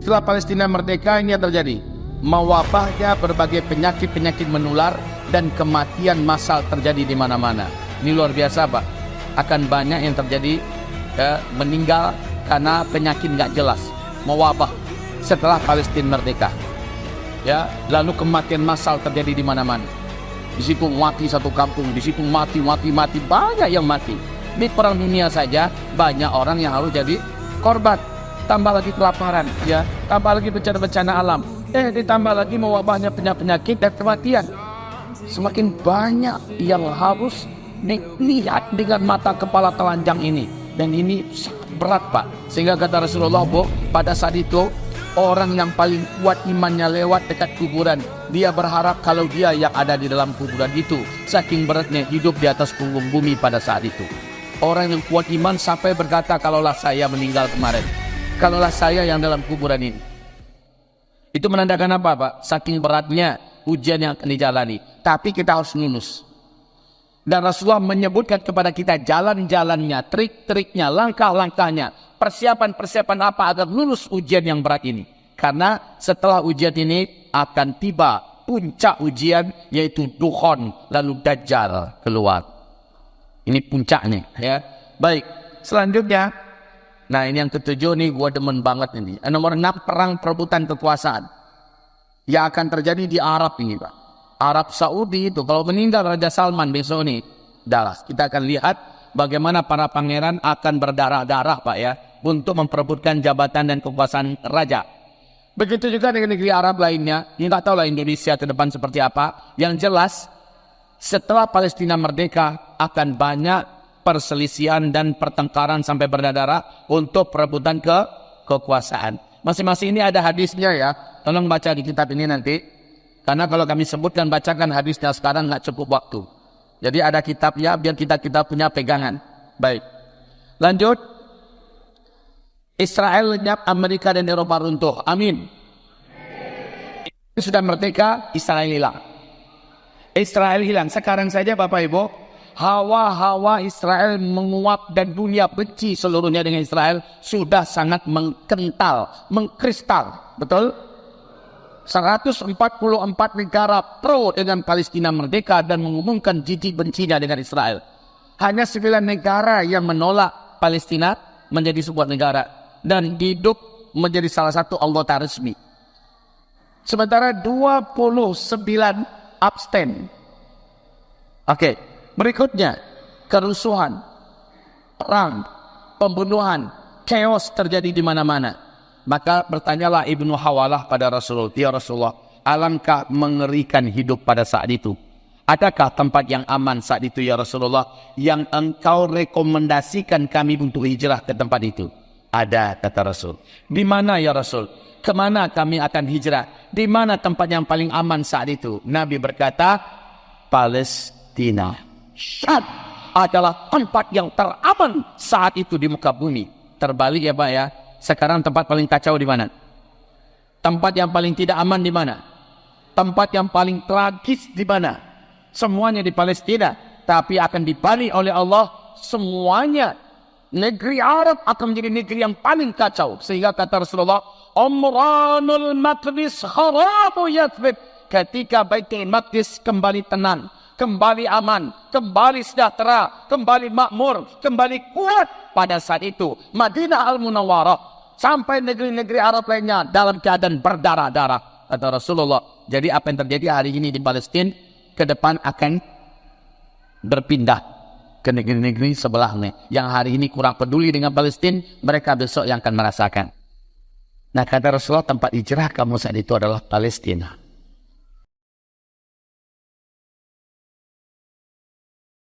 Setelah Palestina merdeka, ini yang terjadi. Mewabahnya berbagai penyakit-penyakit menular dan kematian massal terjadi di mana-mana. Ini luar biasa, Pak. Akan banyak yang terjadi meninggal karena penyakit nggak jelas, mewabah setelah Palestina merdeka. Ya, lalu kematian massal terjadi di mana-mana. Di situ mati satu kampung, di situ mati, banyak yang mati. Di perang dunia saja banyak orang yang harus jadi korban. Tambah lagi kelaparan, ya, tambah lagi bencana-bencana alam. Ditambah lagi mewabahnya penyakit dan kematian. Semakin banyak yang harus dilihat dengan mata kepala telanjang ini. Dan ini berat, Pak. Sehingga kata Rasulullah, pada saat itu orang yang paling kuat imannya lewat dekat kuburan. Dia berharap kalau dia yang ada di dalam kuburan itu. Saking beratnya hidup di atas punggung bumi pada saat itu. Orang yang kuat iman sampai berkata, kalaulah saya meninggal kemarin, kalaulah saya yang dalam kuburan ini. Itu menandakan apa, Pak? Saking beratnya ujian yang akan dijalani. Tapi kita harus lulus. Dan Rasulullah menyebutkan kepada kita jalan-jalannya, trik-triknya, langkah-langkahnya, persiapan-persiapan apa agar lulus ujian yang berat ini. Karena setelah ujian ini akan tiba puncak ujian, yaitu Dukhon, lalu Dajjal keluar. Ini puncaknya, ya. Baik, selanjutnya, nah ini yang ketujuh nih, gua demen banget ini. Nomor 6, perang perebutan kekuasaan yang akan terjadi di Arab ini, Pak. Arab Saudi itu kalau meninggal Raja Salman besok nih, kita akan lihat bagaimana para pangeran akan berdarah-darah, Pak, ya, untuk memperebutkan jabatan dan kekuasaan raja. Begitu juga dengan negeri Arab lainnya. Ini nggak tahu lah Indonesia ke depan seperti apa. Yang jelas setelah Palestina merdeka akan banyak perselisihan dan pertengkaran sampai berdarah untuk perebutan kekuasaan. Masing-masing ini ada hadisnya, ya. Tolong baca di kitab ini nanti. Karena kalau kami sebutkan bacakan hadisnya sekarang nggak cukup waktu. Jadi ada kitabnya biar kita punya pegangan. Baik. Lanjut. Israel lenyap, Amerika dan Eropa runtuh. Amin. Sudah merdeka, Israel hilang. Israel hilang. Sekarang saja Bapak Ibu, hawa-hawa Israel menguap dan dunia benci seluruhnya dengan Israel sudah sangat mengkental, mengkristal. Betul? 144 negara pro dengan Palestina merdeka dan mengumumkan jijik bencinya dengan Israel. Hanya 9 negara yang menolak Palestina menjadi sebuah negara dan hidup menjadi salah satu anggota resmi. Sementara 29 abstain. Oke, berikutnya kerusuhan, perang, pembunuhan, chaos terjadi di mana-mana. Maka bertanyalah Ibnu Hawalah pada Rasulullah, ya Rasulullah, alangkah mengerikan hidup pada saat itu. Adakah tempat yang aman saat itu ya Rasulullah, yang engkau rekomendasikan kami untuk hijrah ke tempat itu? Ada, kata Rasul. Di mana ya Rasul? Kemana kami akan hijrah? Di mana tempat yang paling aman saat itu? Nabi berkata, Palestina. Syam adalah tempat yang teraman saat itu di muka bumi. Terbalik ya Pak ya. Sekarang tempat paling kacau di mana? Tempat yang paling tidak aman di mana? Tempat yang paling tragis di mana? Semuanya di Palestina. Tapi akan dibalik oleh Allah semuanya. Negeri Arab akan menjadi negeri yang paling kacau. Sehingga kata Rasulullah, Umranul Maqdis kharabu Yathrib. Ketika Baitul Maqdis kembali tenang, kembali aman, kembali sejahtera, kembali makmur, kembali kuat. Pada saat itu Madinah Al-Munawwarah sampai negeri-negeri Arab lainnya dalam keadaan berdarah-darah, kata Rasulullah. Jadi apa yang terjadi hari ini di Palestina ke depan akan berpindah ke negeri-negeri sebelahnya. Yang hari ini kurang peduli dengan Palestina, mereka besok yang akan merasakan. Nah kata Rasulullah, tempat hijrah kamu saat itu adalah Palestina.